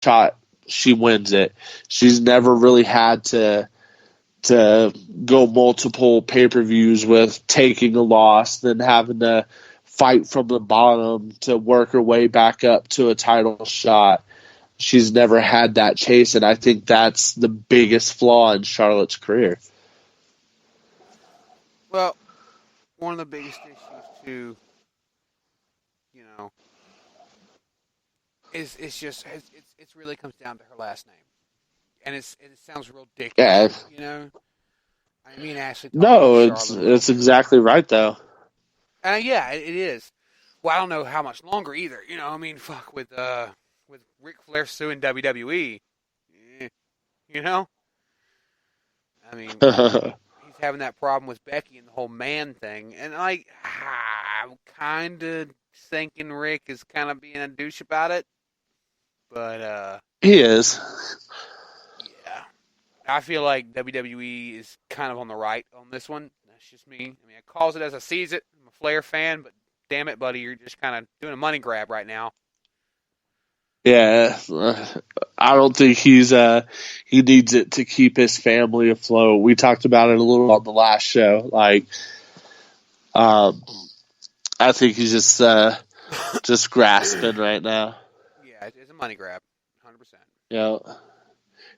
shot, she wins it. She's never really had to go multiple pay-per-views with taking a loss, then having to fight from the bottom to work her way back up to a title shot. She's never had that chase, and I think that's the biggest flaw in Charlotte's career. Well, one of the biggest issues too, is it really comes down to her last name, and it sounds real dick. Yeah. I mean, Ashley. No, it's exactly right though. Yeah, it is. Well, I don't know how much longer either. I mean, fuck with Ric Flair suing WWE. I mean, he's having that problem with Becky and the whole man thing, and I'm kind of thinking Rick is kind of being a douche about it, but he is. Yeah, I feel like WWE is kind of on the right on this one. That's just me. I mean, I calls it as I sees it. I'm a Flair fan, but damn it, buddy, you're just kind of doing a money grab right now. Yeah, I don't think he needs it to keep his family afloat. We talked about it a little on the last show. I think he's just grasping right now. Yeah, it's a money grab, 100%. Yeah,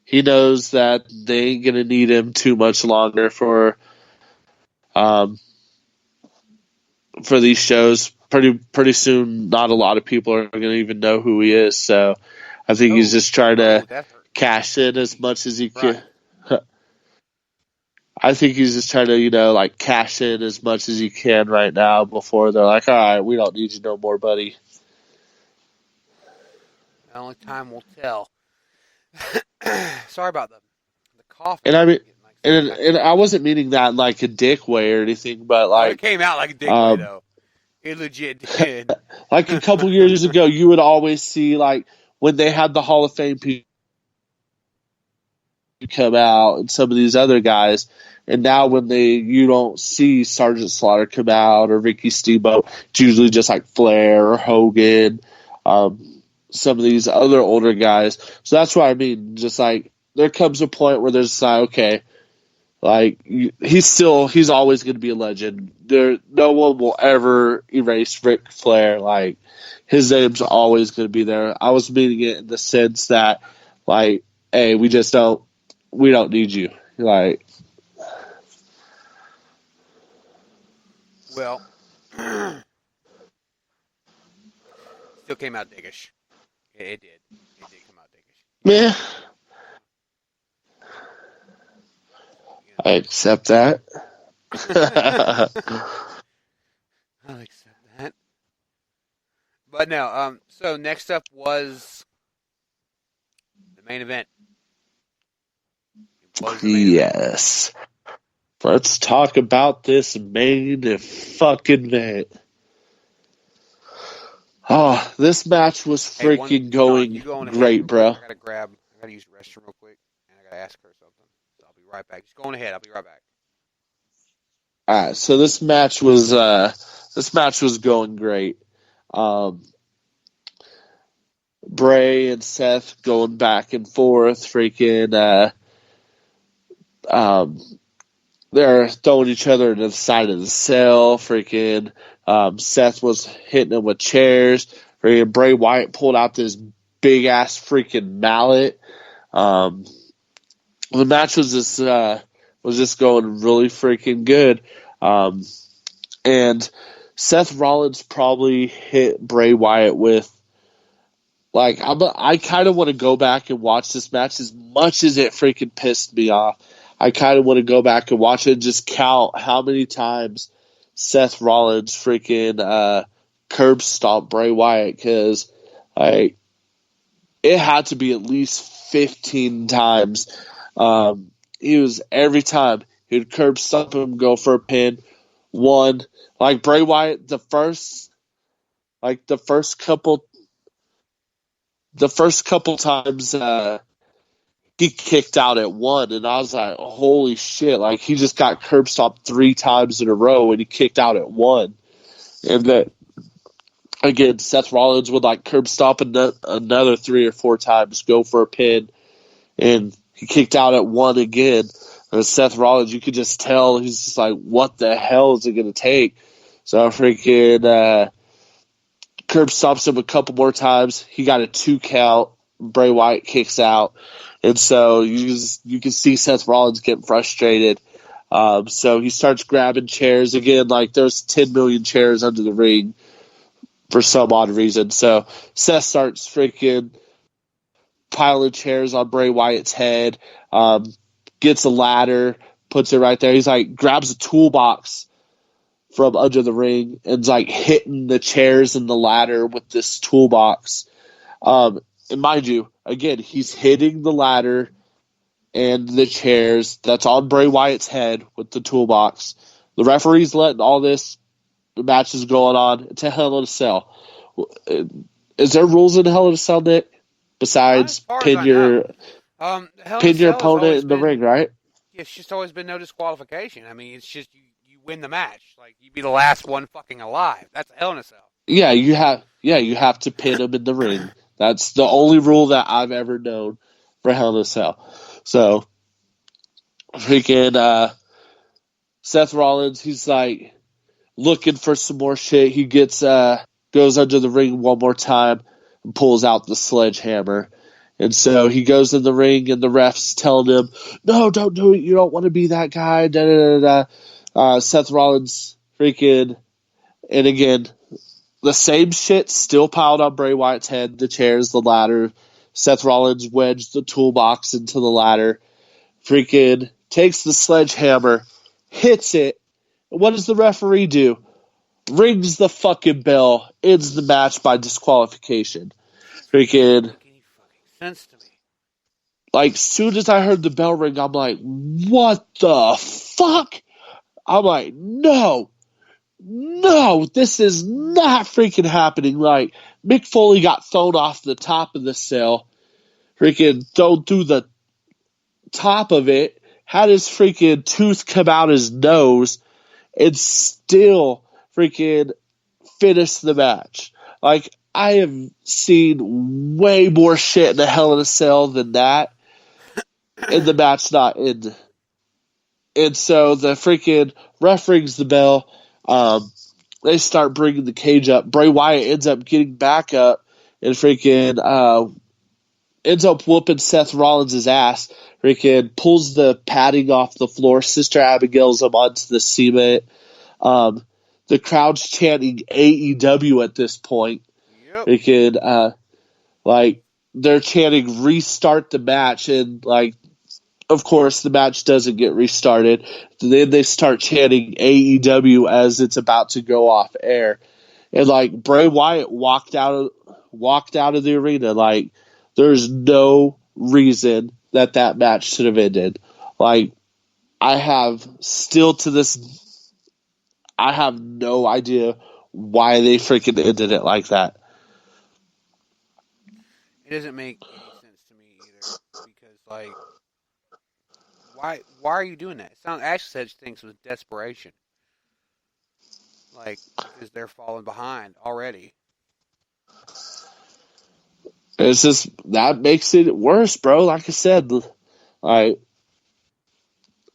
he knows that they ain't gonna need him too much longer for these shows. Pretty soon, not a lot of people are going to even know who he is. So I think he's just trying to cash in as much as he can. I think he's just trying to, cash in as much as he can right now before they're like, all right, we don't need you no more, buddy. Only time will tell. Sorry about the cough. And I mean, and I wasn't meaning that like a dick way or anything, but it came out like a dick way though. It legit did. Like a couple years ago, you would always see when they had the Hall of Fame people come out and some of these other guys, and now when you don't see Sergeant Slaughter come out or Ricky Steamboat, it's usually just like Flair or Hogan, some of these other older guys. So that's what I mean. Just there comes a point where there's okay. He's always going to be a legend. No one will ever erase Ric Flair. His name's always going to be there. I was meaning it in the sense that, hey, we don't need you. Well, still came out dickish. It did. It did come out dickish. Yeah. I accept that. I'll accept that. But no, so next up was the main event. Yes. Let's talk about this main fucking event. Oh, this match was freaking going great, bro. I gotta use the restroom real quick, and I gotta ask her something. So I'll be right back. Just going ahead. I'll be right back. All right, so this match was going great. Bray and Seth going back and forth, freaking. They're throwing each other to the side of the cell. Freaking Seth was hitting him with chairs. Freaking Bray Wyatt pulled out this big ass freaking mallet. The match was just going really freaking good. And Seth Rollins probably hit Bray Wyatt with I kind of want to go back and watch this match as much as it freaking pissed me off. I kind of want to go back and watch it and just count how many times Seth Rollins freaking curb stomped Bray Wyatt, because it had to be at least 15 times. He was every time he'd curb stomp him, go for a pin. One, Bray Wyatt, the first couple times he kicked out at one, and I was like, holy shit, he just got curb stomped 3 times in a row and he kicked out at one. And then again, Seth Rollins would like curb stomp another 3 or 4 times, go for a pin, and he kicked out at 1 again. And Seth Rollins, you could just tell he's just like, what the hell is it going to take? So freaking curb stomps him a couple more times. He got a 2 count. Bray Wyatt kicks out. And so you can see Seth Rollins getting frustrated. So he starts grabbing chairs. Again, like there's 10 million chairs under the ring for some odd reason. So Seth starts freaking piling chairs on Bray Wyatt's head, gets a ladder, puts it right there. He's like, grabs a toolbox from under the ring and's like hitting the chairs and the ladder with this toolbox. And mind you, again, he's hitting the ladder and the chairs that's on Bray Wyatt's head with the toolbox. The referee's letting all this, the match is going on. It's a Hell in a Cell. Is there rules in Hell in a Cell, Nick? Besides pin your opponent in the ring, right? It's just always been no disqualification. I mean, it's just you win the match. Like, you be the last one fucking alive. That's a Hell in a Cell. Yeah, you have to pin him in the ring. That's the only rule that I've ever known for Hell in a Cell. So, freaking Seth Rollins, he's like looking for some more shit. He gets goes under the ring one more time and pulls out the sledgehammer. And so he goes in the ring, and the ref's telling him, "No, don't do it. You don't want to be that guy." Da da da da. Seth Rollins freaking, and again, the same shit still piled on Bray Wyatt's head: the chairs, the ladder. Seth Rollins wedged the toolbox into the ladder. Freaking takes the sledgehammer, hits it. And what does the referee do? Rings the fucking bell, ends the match by disqualification. Freaking. Sense to me. Like, soon as I heard the bell ring, I'm like, what the fuck? I'm like, no, this is not freaking happening. Like, Mick Foley got thrown off the top of the cell, freaking thrown through the top of it, had his freaking tooth come out his nose, and still freaking finished the match. Like, I have seen way more shit in the Hell in a Cell than that, and the match not end. And so the freaking ref rings the bell. They start bringing the cage up. Bray Wyatt ends up getting back up and freaking ends up whooping Seth Rollins' ass. Freaking pulls the padding off the floor. Sister Abigail's him onto the cement. The crowd's chanting AEW at this point. Yep. Freaking, like, they're chanting restart the match, and like, of course, the match doesn't get restarted. Then they start chanting AEW as it's about to go off air, and like Bray Wyatt walked out of the arena. Like, there's no reason that match should have ended. Like, I have no idea why they freaking ended it like that. It doesn't make any sense to me either, because like, why are you doing that? It sounds Ash said things with desperation, like, because they're falling behind already. It's just that makes it worse, bro. Like I said, like,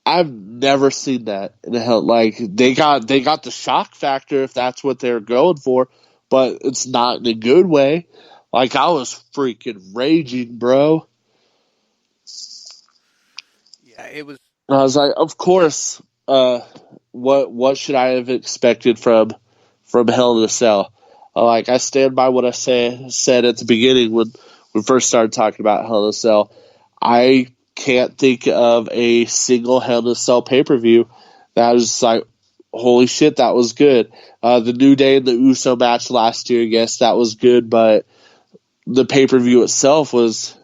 I've never seen that in the hell. Like, they got the shock factor if that's what they're going for, but it's not in a good way. Like, I was freaking raging, bro. Yeah, it was. And I was like, of course. What should I have expected from Hell in a Cell? Like, I stand by what I said at the beginning when we first started talking about Hell in a Cell. I can't think of a single Hell in a Cell pay-per-view that was like, holy shit, that was good. The New Day and the Uso match last year, yes, that was good, but the pay-per-view itself was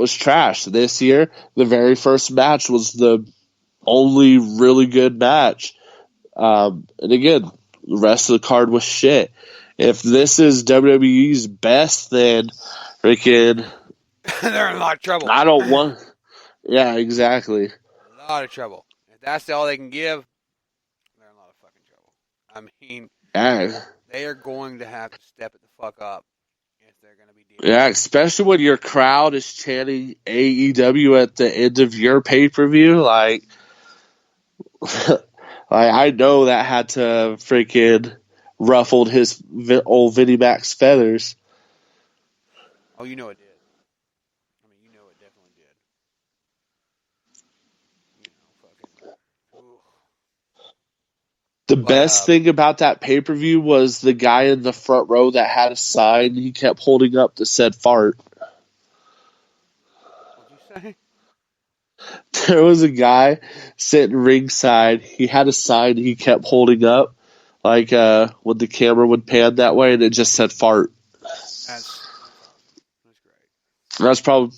trash. This year, the very first match was the only really good match. And again, the rest of the card was shit. If this is WWE's best, then freaking They're in a lot of trouble. I don't want. Yeah, exactly. A lot of trouble. If that's all they can give, they're in a lot of fucking trouble. I mean, Yeah. they are going to have to step it the fuck up if they're going to be dealing. Yeah, especially when your crowd is chanting AEW at the end of your pay-per-view. Like I know that had to freaking ruffled his old Vinnie Mac's feathers. Oh, you know it did. I mean, you know it definitely did. Fucking. Ooh. The best thing about that pay-per-view was the guy in the front row that had a sign he kept holding up that said fart. What'd you say? There was a guy sitting ringside. He had a sign he kept holding up, like when the camera would pan that way, and it just said fart. That's awesome. That's great. That's probably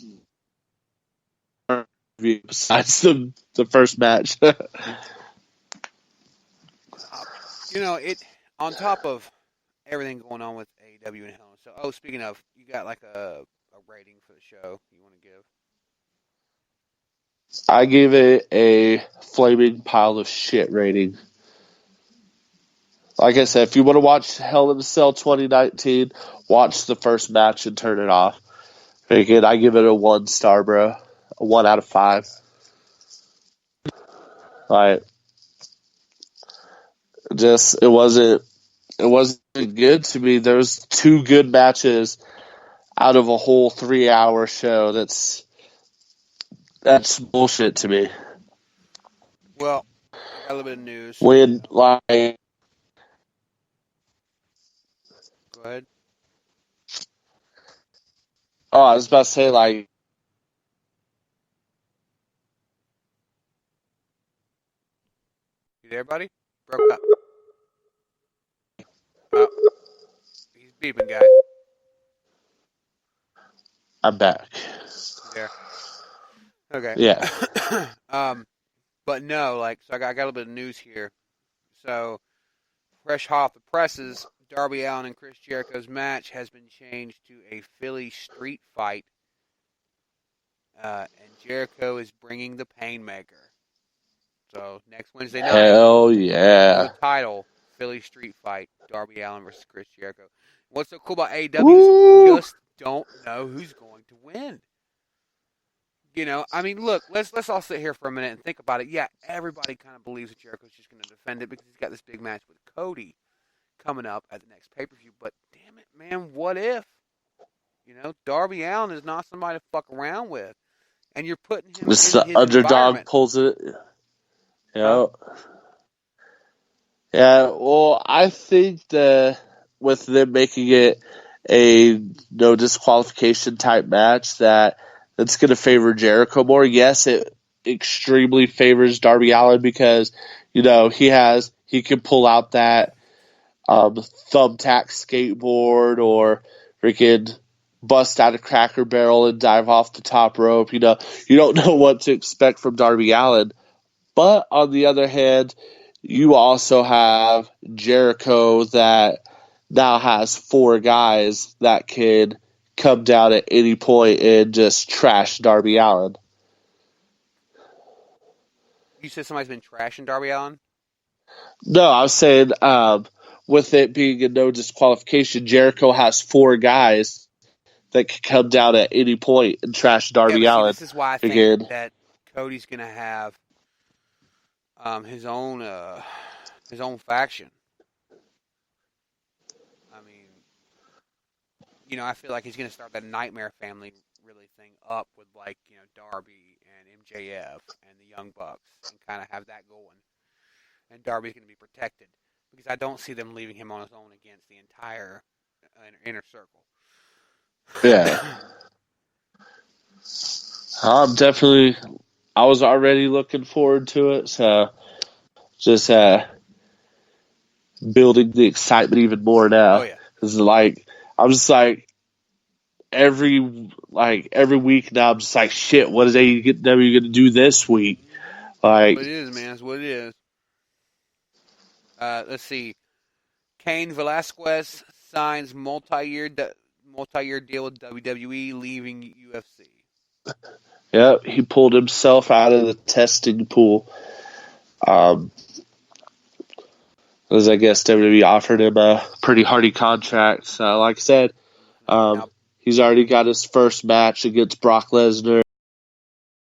besides the first match. It on top of everything going on with AEW and Hell in a Cell. Oh, speaking of, you got like a rating for the show you want to give? I gave it a flaming pile of shit rating. Like I said, if you want to watch Hell in a Cell 2019, watch the first match and turn it off. Again, I give it a 1 star, bro. A 1 out of 5. Like, it wasn't good to me. There was 2 good matches out of a whole 3-hour show. That's bullshit to me. Well, I got a little bit of news. When Go ahead. Oh, I was about to say, like, You there, buddy? Broke up. Oh, he's beeping, guys. I'm back. You there? Okay. Yeah. But no, so I got a little bit of news here. So, fresh off the presses, Darby Allin and Chris Jericho's match has been changed to a Philly street fight. And Jericho is bringing the Painmaker. So, next Wednesday night. Hell yeah. The title, Philly street fight, Darby Allin versus Chris Jericho. What's so cool about AEW is we just don't know who's going to win. I mean, look, let's all sit here for a minute and think about it. Yeah, everybody kind of believes that Jericho's just going to defend it because he's got this big match with Cody coming up at the next pay-per-view. But damn it, man, what if? Darby Allin is not somebody to fuck around with, and you're putting him in his underdog pulls it. Yeah. Yeah. Well, I think that with them making it a no disqualification type match, that's going to favor Jericho more. Yes, it extremely favors Darby Allin because, he can pull out that thumbtack skateboard or freaking bust out a Cracker Barrel and dive off the top rope. You don't know what to expect from Darby Allin. But on the other hand, you also have Jericho that now has 4 guys that could come down at any point and just trash Darby Allin. You said somebody's been trashing Darby Allin? No, I was saying with it being a no disqualification, Jericho has 4 guys that could come down at any point and trash Darby Allin. This is why I think that Cody's going to have his own faction. I mean, I feel like he's going to start that Nightmare Family really thing up with Darby and MJF and the Young Bucks and kind of have that going. And Darby's going to be protected because I don't see them leaving him on his own against the entire inner circle. Yeah. I was already looking forward to it, so just building the excitement even more now. Oh yeah. Because I'm just every week now I'm just like, shit, what is AEW going to do this week? What it is, man. That's what it is. Let's see. Cain Velasquez signs multi-year deal with WWE, leaving UFC. Yep, he pulled himself out of the testing pool. as I guess WWE offered him a pretty hardy contract. So, like I said, he's already got his first match against Brock Lesnar.